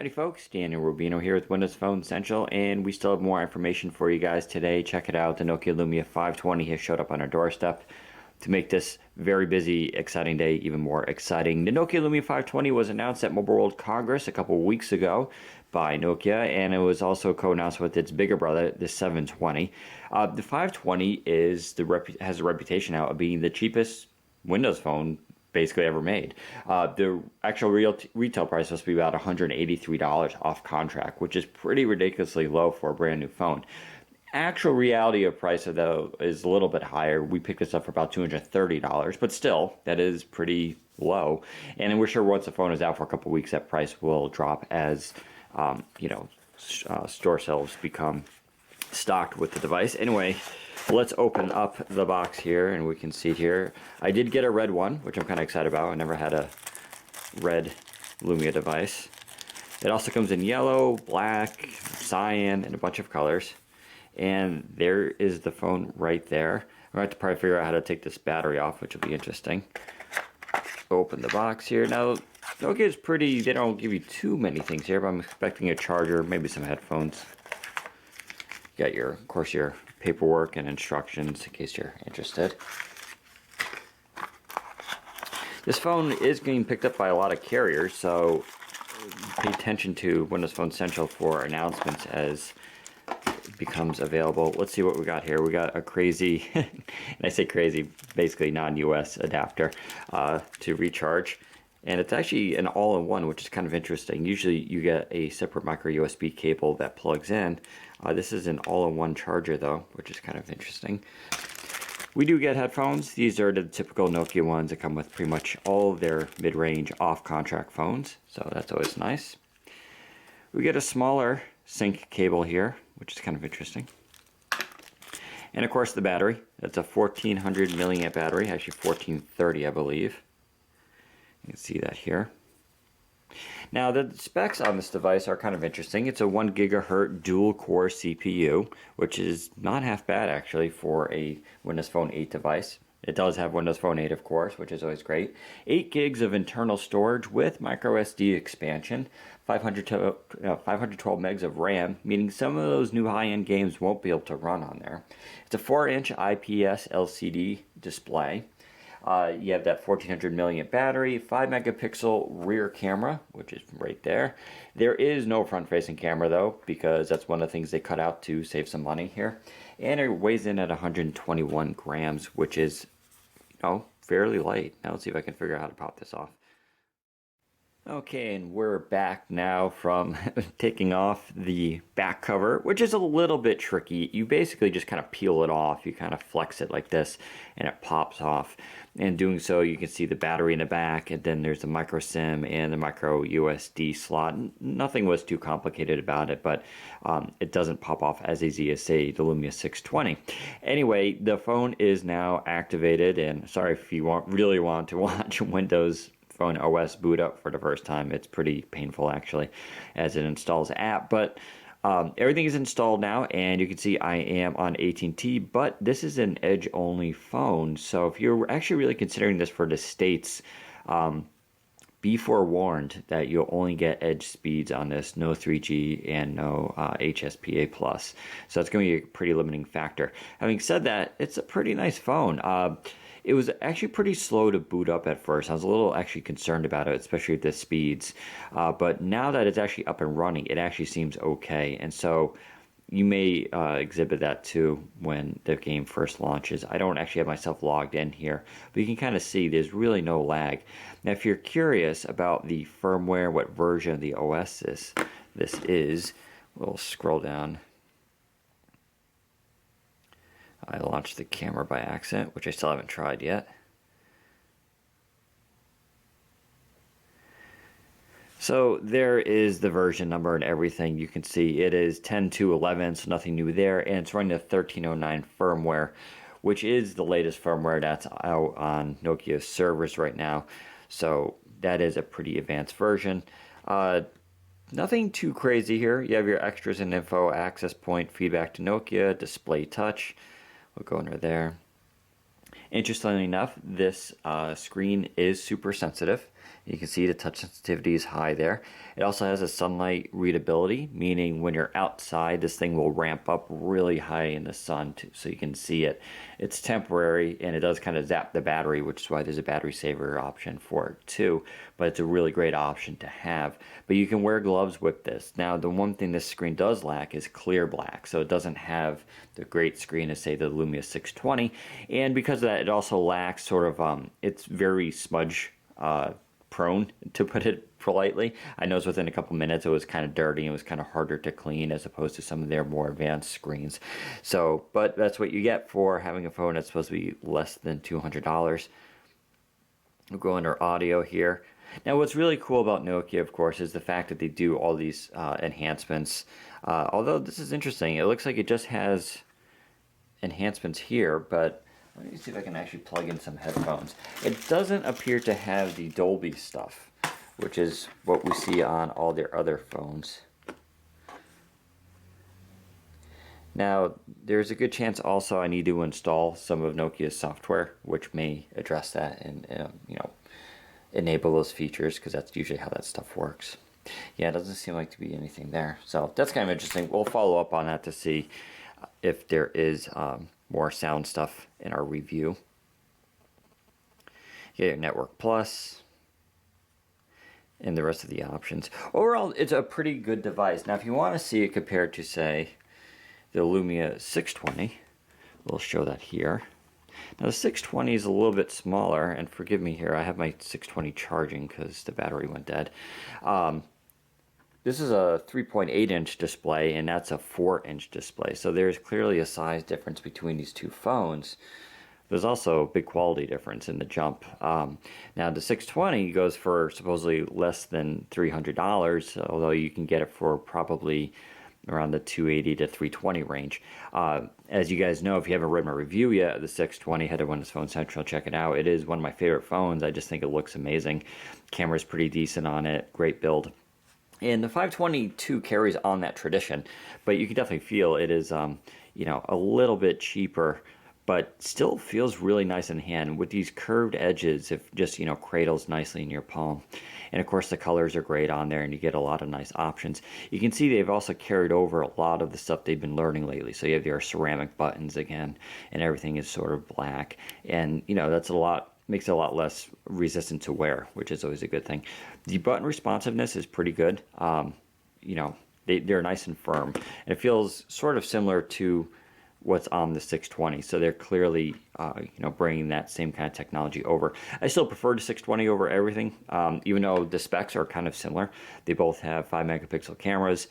Howdy folks, Daniel Rubino here with Windows Phone Essential, and we still have more information for you guys today. Check it out, the Nokia Lumia 520 has showed up on our doorstep to make this very busy, exciting day even more exciting. The Nokia Lumia 520 was announced at Mobile World Congress a couple weeks ago by Nokia, and it was also co-announced with its bigger brother, the 720. The 520 has a reputation now of being the cheapest Windows phone basically ever made. The actual retail price must be about $183 off contract, which is pretty ridiculously low for a brand new phone. Actual reality of price, though, is a little bit higher. We picked this up for about $230, but still, that is pretty low. And we're sure once the phone is out for a couple weeks, that price will drop as store shelves become stocked with the device. Anyway, let's open up the box here and we can see here. I did get a red one, which I'm kind of excited about. I never had a red Lumia device. It also comes in yellow, black, cyan, and a bunch of colors. And there is the phone right there. I'm going to have to probably figure out how to take this battery off, which will be interesting. Open the box here. Now, Nokia is pretty, they don't give you too many things here, but I'm expecting a charger, maybe some headphones. You got of course, your paperwork and instructions in case you're interested. This phone is getting picked up by a lot of carriers, so pay attention to Windows Phone Central for announcements as it becomes available. Let's see what we got here. We got a crazy, and I say crazy, basically non-US adapter to recharge. And it's actually an all-in-one, which is kind of interesting. Usually you get a separate micro USB cable that plugs in. This is an all-in-one charger though, which is kind of interesting. We do get headphones. These are the typical Nokia ones that come with pretty much all of their mid-range off-contract phones. So that's always nice. We get a smaller sync cable here, which is kind of interesting. And of course the battery. That's a 1400 milliamp battery, actually 1430 I believe. You can see that here. Now the specs on this device are kind of interesting. It's a 1 gigahertz dual core CPU, which is not half bad actually for a Windows Phone 8 device. It does have Windows Phone 8 of course, which is always great. 8 gigs of internal storage with micro SD expansion, 512 megs of RAM, meaning some of those new high-end games won't be able to run on there. It's a 4-inch IPS LCD display. You have that 1400 milliamp battery, 5 megapixel rear camera, which is right there. There is no front-facing camera though, because that's one of the things they cut out to save some money here. And it weighs in at 121 grams, which is, fairly light. Now let's see if I can figure out how to pop this off. Okay, and we're back now from taking off the back cover, which is a little bit tricky. You basically just kind of peel it off. You kind of flex it like this, and it pops off. And doing so, you can see the battery in the back, and then there's the micro SIM and the micro USB slot. Nothing was too complicated about it, but it doesn't pop off as easy as, say, the Lumia 620. Anyway, the phone is now activated, and sorry if you really want to watch Windows Phone OS boot up for the first time. It's pretty painful actually as it installs the app, but everything is installed now, and you can see I am on AT&T, but this is an Edge only phone, so if you're actually really considering this for the States, be forewarned that you'll only get Edge speeds on this, no 3G and no HSPA+. So that's going to be a pretty limiting factor. Having said that, it's a pretty nice phone. It was actually pretty slow to boot up at first. I was a little actually concerned about it, especially with the speeds. But now that it's actually up and running, it actually seems okay. And so you may exhibit that too when the game first launches. I don't actually have myself logged in here, but you can kind of see there's really no lag. Now, if you're curious about the firmware, what version of the OS this is, we'll scroll down. I launched the camera by accident, which I still haven't tried yet. So there is the version number and everything. You can see it is 10.2.11, so nothing new there, and it's running the 13.09 firmware, which is the latest firmware that's out on Nokia's servers right now. So that is a pretty advanced version. Nothing too crazy here. You have your extras and info, access point, feedback to Nokia, display touch. We'll go under there. Interestingly enough, this screen is super sensitive. You can see the touch sensitivity is high there. It also has a sunlight readability, meaning when you're outside, this thing will ramp up really high in the sun so you can see it. It's temporary, and it does kind of zap the battery, which is why there's a battery saver option for it too. But it's a really great option to have. But you can wear gloves with this. Now, the one thing this screen does lack is clear black, so it doesn't have the great screen as, say, the Lumia 620. And because of that, it also lacks sort of, it's very smudge prone, to put it politely. I noticed within a couple minutes it was kind of dirty and it was kind of harder to clean as opposed to some of their more advanced screens. So, but that's what you get for having a phone that's supposed to be less than $200. We'll go under audio here. Now, what's really cool about Nokia, of course, is the fact that they do all these enhancements. Although this is interesting, it looks like it just has enhancements here, but let me see if I can actually plug in some headphones. It doesn't appear to have the Dolby stuff, which is what we see on all their other phones. Now, there's a good chance also I need to install some of Nokia's software, which may address that and enable those features, because that's usually how that stuff works. Yeah, it doesn't seem like to be anything there. So that's kind of interesting. We'll follow up on that to see if there is more sound stuff in our review. You get your Network Plus and the rest of the options. Overall, it's a pretty good device. Now, if you want to see it compared to, say, the Lumia 620, we'll show that here. Now, the 620 is a little bit smaller, and forgive me here, I have my 620 charging because the battery went dead. This is a 3.8-inch display, and that's a 4-inch display. So there's clearly a size difference between these two phones. There's also a big quality difference in the jump. Now, the 620 goes for supposedly less than $300, although you can get it for probably around the $280 to $320 range. As you guys know, if you haven't read my review yet of the 620, head to Windows Phone Central, check it out. It is one of my favorite phones. I just think it looks amazing. Camera's pretty decent on it, great build. And the 522 carries on that tradition, but you can definitely feel it is, a little bit cheaper, but still feels really nice in hand with these curved edges. It just, cradles nicely in your palm. And of course, the colors are great on there, and you get a lot of nice options. You can see they've also carried over a lot of the stuff they've been learning lately. So you have your ceramic buttons again, and everything is sort of black. And, that's makes it a lot less resistant to wear, which is always a good thing. The button responsiveness is pretty good. They're nice and firm. And it feels sort of similar to what's on the 620. So they're clearly, bringing that same kind of technology over. I still prefer the 620 over everything, even though the specs are kind of similar. They both have 5-megapixel cameras.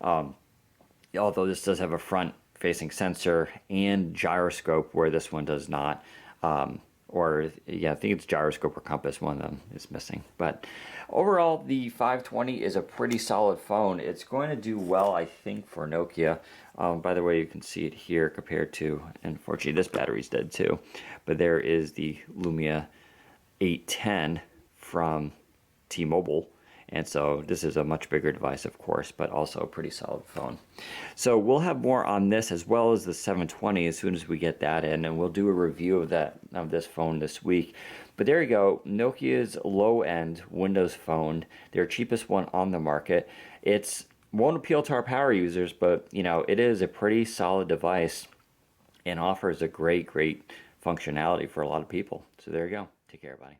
Although this does have a front-facing sensor and gyroscope, where this one does not. I think it's gyroscope or compass. One of them is missing. But overall, the 520 is a pretty solid phone. It's going to do well, I think, for Nokia. By the way, you can see it here compared to, unfortunately, this battery's dead too. But there is the Lumia 810 from T-Mobile. And so this is a much bigger device, of course, but also a pretty solid phone. So we'll have more on this as well as the 720 as soon as we get that in, and we'll do a review of this phone this week. But there you go, Nokia's low-end Windows phone, their cheapest one on the market. It won't appeal to our power users, but it is a pretty solid device and offers a great functionality for a lot of people. So there you go. Take care, everybody.